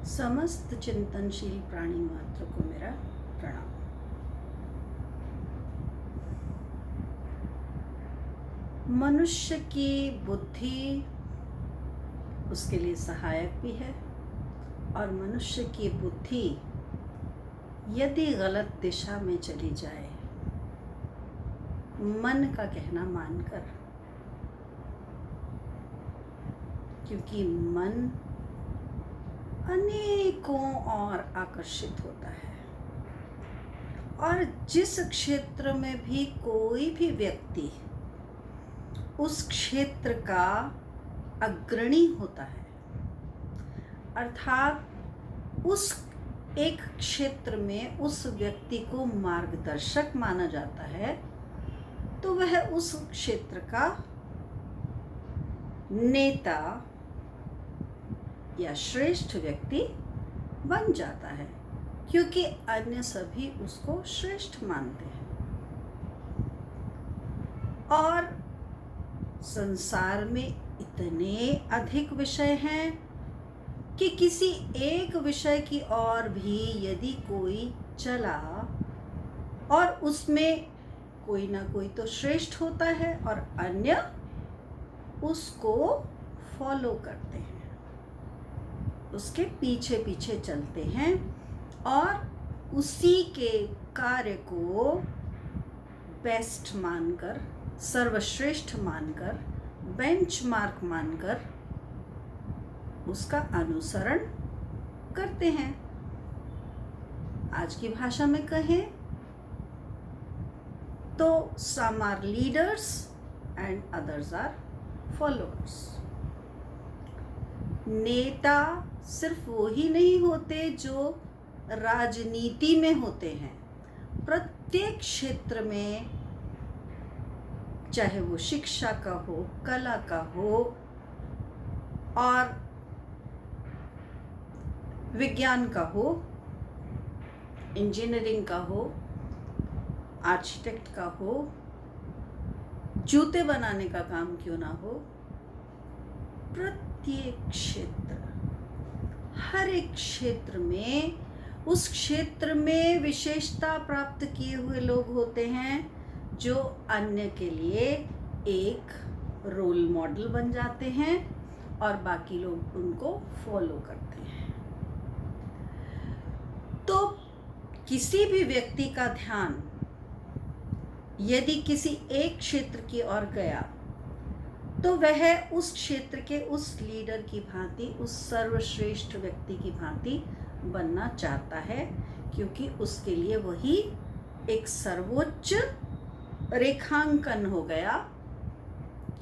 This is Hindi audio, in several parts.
समस्त चिंतनशील प्राणी मात्र को मेरा प्रणाम। मनुष्य की बुद्धि उसके लिए सहायक भी है और मनुष्य की बुद्धि यदि गलत दिशा में चली जाए, मन का कहना मानकर, क्योंकि मन अनेकों और आकर्षित होता है और जिस क्षेत्र में भी कोई भी व्यक्ति उस क्षेत्र का अग्रणी होता है, अर्थात उस एक क्षेत्र में उस व्यक्ति को मार्गदर्शक माना जाता है, तो वह उस क्षेत्र का नेता या श्रेष्ठ व्यक्ति बन जाता है, क्योंकि अन्य सभी उसको श्रेष्ठ मानते हैं। और संसार में इतने अधिक विषय हैं कि किसी एक विषय की ओर भी यदि कोई चला और उसमें कोई ना कोई तो श्रेष्ठ होता है और अन्य उसको फॉलो करते हैं, उसके पीछे पीछे चलते हैं और उसी के कार्य को बेस्ट मानकर, सर्वश्रेष्ठ मानकर, बेंचमार्क मानकर उसका अनुसरण करते हैं। आज की भाषा में कहें तो some are leaders and others are followers। नेता सिर्फ वो ही नहीं होते जो राजनीति में होते हैं, प्रत्येक क्षेत्र में, चाहे वो शिक्षा का हो, कला का हो और विज्ञान का हो, इंजीनियरिंग का हो, आर्किटेक्ट का हो, जूते बनाने का काम क्यों ना हो, प्रत्येक क्षेत्र, हर एक क्षेत्र में उस क्षेत्र में विशेषता प्राप्त किए हुए लोग होते हैं जो अन्य के लिए एक रोल मॉडल बन जाते हैं और बाकी लोग उनको फॉलो करते हैं। तो किसी भी व्यक्ति का ध्यान यदि किसी एक क्षेत्र की ओर गया तो वह उस क्षेत्र के उस लीडर की भांति, उस सर्वश्रेष्ठ व्यक्ति की भांति बनना चाहता है, क्योंकि उसके लिए वही एक सर्वोच्च रेखांकन हो गया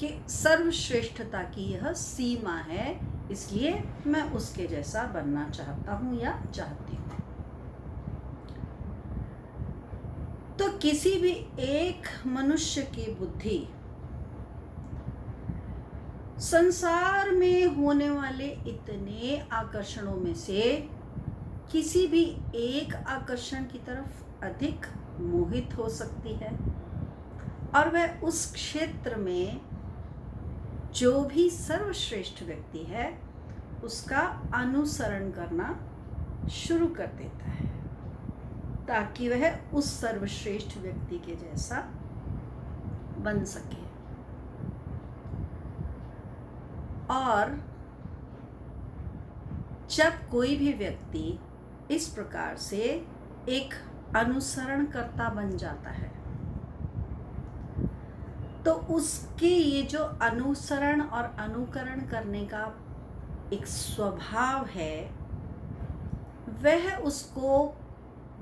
कि सर्वश्रेष्ठता की यह सीमा है, इसलिए मैं उसके जैसा बनना चाहता हूँ या चाहती हूँ। तो किसी भी एक मनुष्य की बुद्धि संसार में होने वाले इतने आकर्षणों में से किसी भी एक आकर्षण की तरफ अधिक मोहित हो सकती है और वह उस क्षेत्र में जो भी सर्वश्रेष्ठ व्यक्ति है उसका अनुसरण करना शुरू कर देता है, ताकि वह उस सर्वश्रेष्ठ व्यक्ति के जैसा बन सके। और जब कोई भी व्यक्ति इस प्रकार से एक अनुसरणकर्ता बन जाता है, तो उसके ये जो अनुसरण और अनुकरण करने का एक स्वभाव है, वह उसको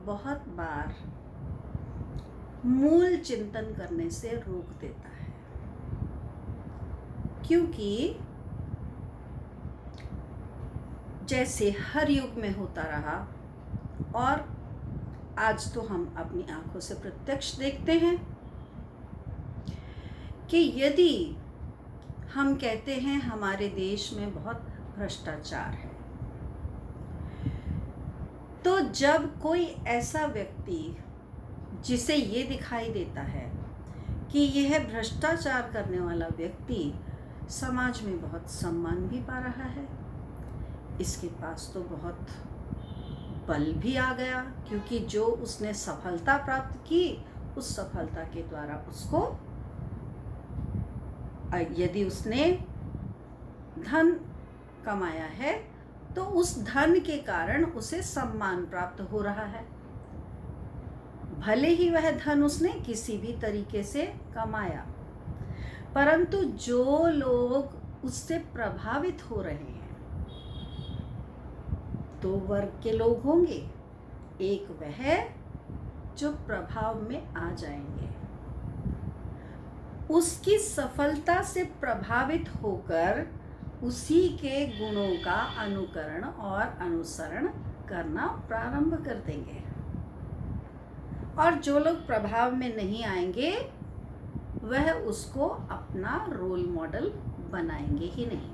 बहुत बार मूल चिंतन करने से रोक देता है, क्योंकि जैसे हर युग में होता रहा और आज तो हम अपनी आंखों से प्रत्यक्ष देखते हैं कि यदि हम कहते हैं हमारे देश में बहुत भ्रष्टाचार है, तो जब कोई ऐसा व्यक्ति जिसे ये दिखाई देता है कि यह भ्रष्टाचार करने वाला व्यक्ति समाज में बहुत सम्मान भी पा रहा है, इसके पास तो बहुत बल भी आ गया, क्योंकि जो उसने सफलता प्राप्त की, उस सफलता के द्वारा उसको, यदि उसने धन कमाया है तो उस धन के कारण उसे सम्मान प्राप्त हो रहा है। भले ही वह धन उसने किसी भी तरीके से कमाया, परंतु जो लोग उससे प्रभावित हो रहे हैं, दो वर्ग के लोग होंगे। एक वह जो प्रभाव में आ जाएंगे, उसकी सफलता से प्रभावित होकर उसी के गुणों का अनुकरण और अनुसरण करना प्रारंभ कर देंगे। और जो लोग प्रभाव में नहीं आएंगे, वह उसको अपना रोल मॉडल बनाएंगे ही नहीं।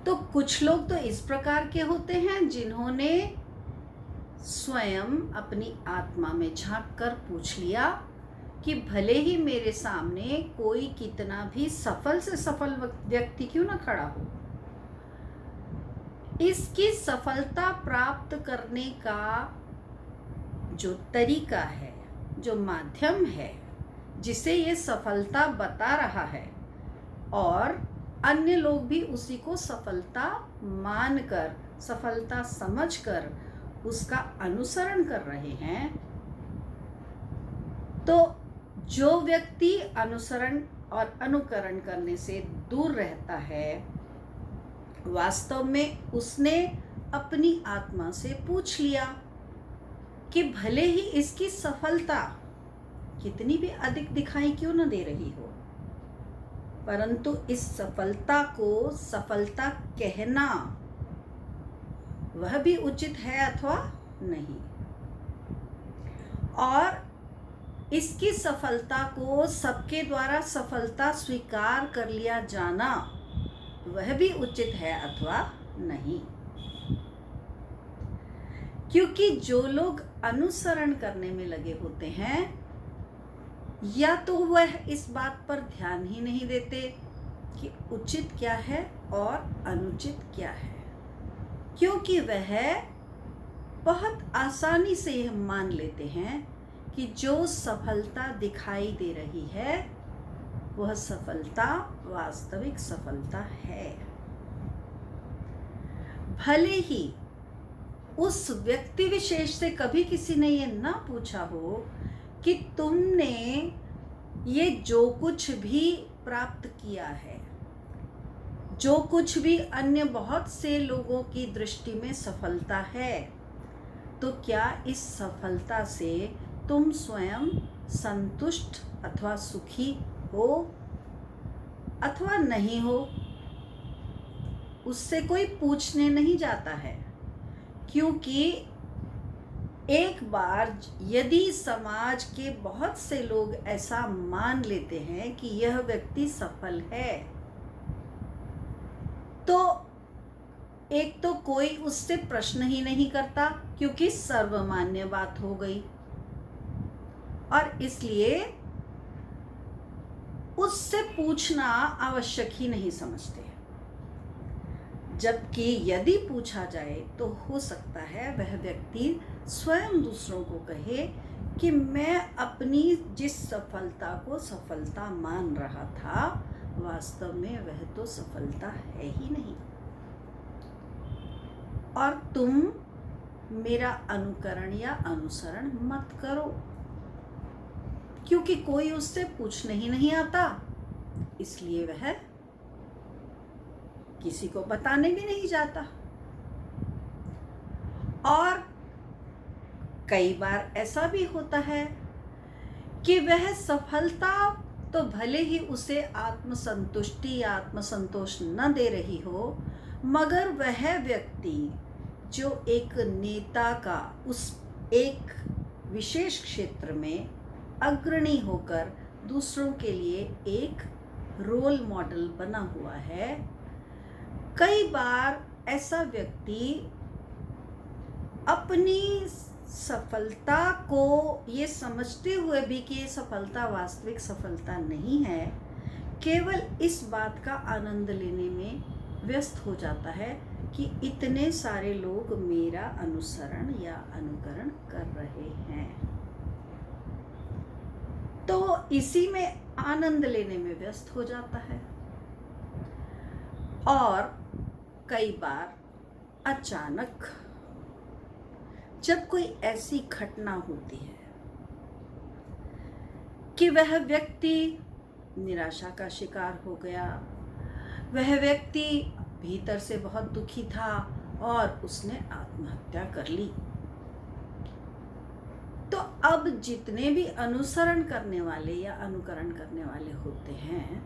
तो कुछ लोग तो इस प्रकार के होते हैं जिन्होंने स्वयं अपनी आत्मा में झांक कर पूछ लिया कि भले ही मेरे सामने कोई कितना भी सफल से सफल व्यक्ति क्यों ना खड़ा हो, इसकी सफलता प्राप्त करने का जो तरीका है, जो माध्यम है, जिसे ये सफलता बता रहा है, और अन्य लोग भी उसी को सफलता मानकर, सफलता समझकर उसका अनुसरण कर रहे हैं, तो जो व्यक्ति अनुसरण और अनुकरण करने से दूर रहता है, वास्तव में उसने अपनी आत्मा से पूछ लिया कि भले ही इसकी सफलता कितनी भी अधिक दिखाई क्यों न दे रही हो, परंतु इस सफलता को सफलता कहना वह भी उचित है अथवा नहीं, और इसकी सफलता को सबके द्वारा सफलता स्वीकार कर लिया जाना वह भी उचित है अथवा नहीं। क्योंकि जो लोग अनुसरण करने में लगे होते हैं, या तो वह इस बात पर ध्यान ही नहीं देते कि उचित क्या है और अनुचित क्या है, क्योंकि वह बहुत आसानी से यह मान लेते हैं कि जो सफलता दिखाई दे रही है वह सफलता वास्तविक सफलता है। भले ही उस व्यक्ति विशेष से कभी किसी ने ये ना पूछा हो कि तुमने ये जो कुछ भी प्राप्त किया है, जो कुछ भी अन्य बहुत से लोगों की दृष्टि में सफलता है, तो क्या इस सफलता से तुम स्वयं संतुष्ट अथवा सुखी हो अथवा नहीं हो, उससे कोई पूछने नहीं जाता है। क्योंकि एक बार यदि समाज के बहुत से लोग ऐसा मान लेते हैं कि यह व्यक्ति सफल है, तो एक तो कोई उससे प्रश्न ही नहीं करता, क्योंकि सर्वमान्य बात हो गई, और इसलिए उससे पूछना आवश्यक ही नहीं समझते। जबकि यदि पूछा जाए तो हो सकता है वह व्यक्ति स्वयं दूसरों को कहे कि मैं अपनी जिस सफलता को सफलता मान रहा था, वास्तव में वह तो सफलता है ही नहीं, और तुम मेरा अनुकरण या अनुसरण मत करो। क्योंकि कोई उससे पूछने ही नहीं आता, इसलिए वह किसी को बताने भी नहीं जाता। और कई बार ऐसा भी होता है कि वह सफलता तो भले ही उसे आत्मसंतुष्टि या आत्मसंतोष न दे रही हो, मगर वह व्यक्ति जो एक नेता का उस एक विशेष क्षेत्र में अग्रणी होकर दूसरों के लिए एक रोल मॉडल बना हुआ है, कई बार ऐसा व्यक्ति अपनी सफलता को ये समझते हुए भी कि ये सफलता वास्तविक सफलता नहीं है, केवल इस बात का आनंद लेने में व्यस्त हो जाता है कि इतने सारे लोग मेरा अनुसरण या अनुकरण कर रहे हैं, तो इसी में आनंद लेने में व्यस्त हो जाता है। और कई बार अचानक जब कोई ऐसी घटना होती है कि वह व्यक्ति निराशा का शिकार हो गया, वह व्यक्ति भीतर से बहुत दुखी था और उसने आत्महत्या कर ली, तो अब जितने भी अनुसरण करने वाले या अनुकरण करने वाले होते हैं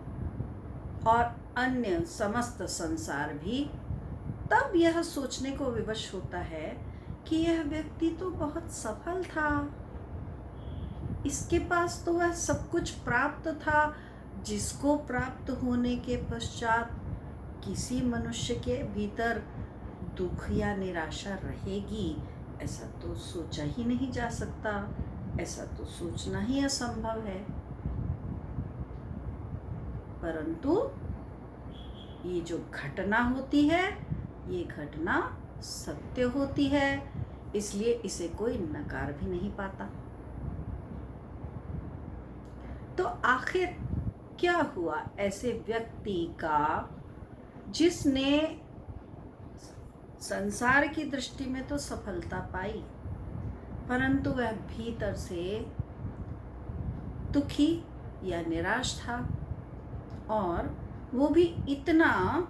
और अन्य समस्त संसार भी तब यह सोचने को विवश होता है कि यह व्यक्ति तो बहुत सफल था, इसके पास तो वह सब कुछ प्राप्त था जिसको प्राप्त होने के पश्चात किसी मनुष्य के भीतर दुख या निराशा रहेगी, ऐसा तो सोचा ही नहीं जा सकता, ऐसा तो सोचना ही असंभव है। परंतु ये जो घटना होती है, ये घटना सत्य होती है, इसलिए इसे कोई नकार भी नहीं पाता। तो आखिर क्या हुआ ऐसे व्यक्ति का जिसने संसार की दृष्टि में तो सफलता पाई, परंतु वह भीतर से दुखी या निराश था, और वो भी इतना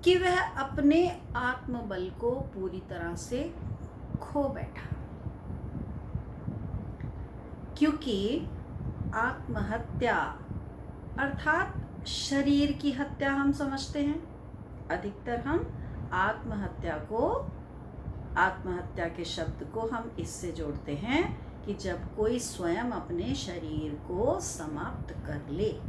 कि वह अपने आत्मबल को पूरी तरह से खो बैठा। क्योंकि आत्महत्या अर्थात शरीर की हत्या हम समझते हैं, अधिकतर हम आत्महत्या के शब्द को हम इससे जोड़ते हैं कि जब कोई स्वयं अपने शरीर को समाप्त कर ले।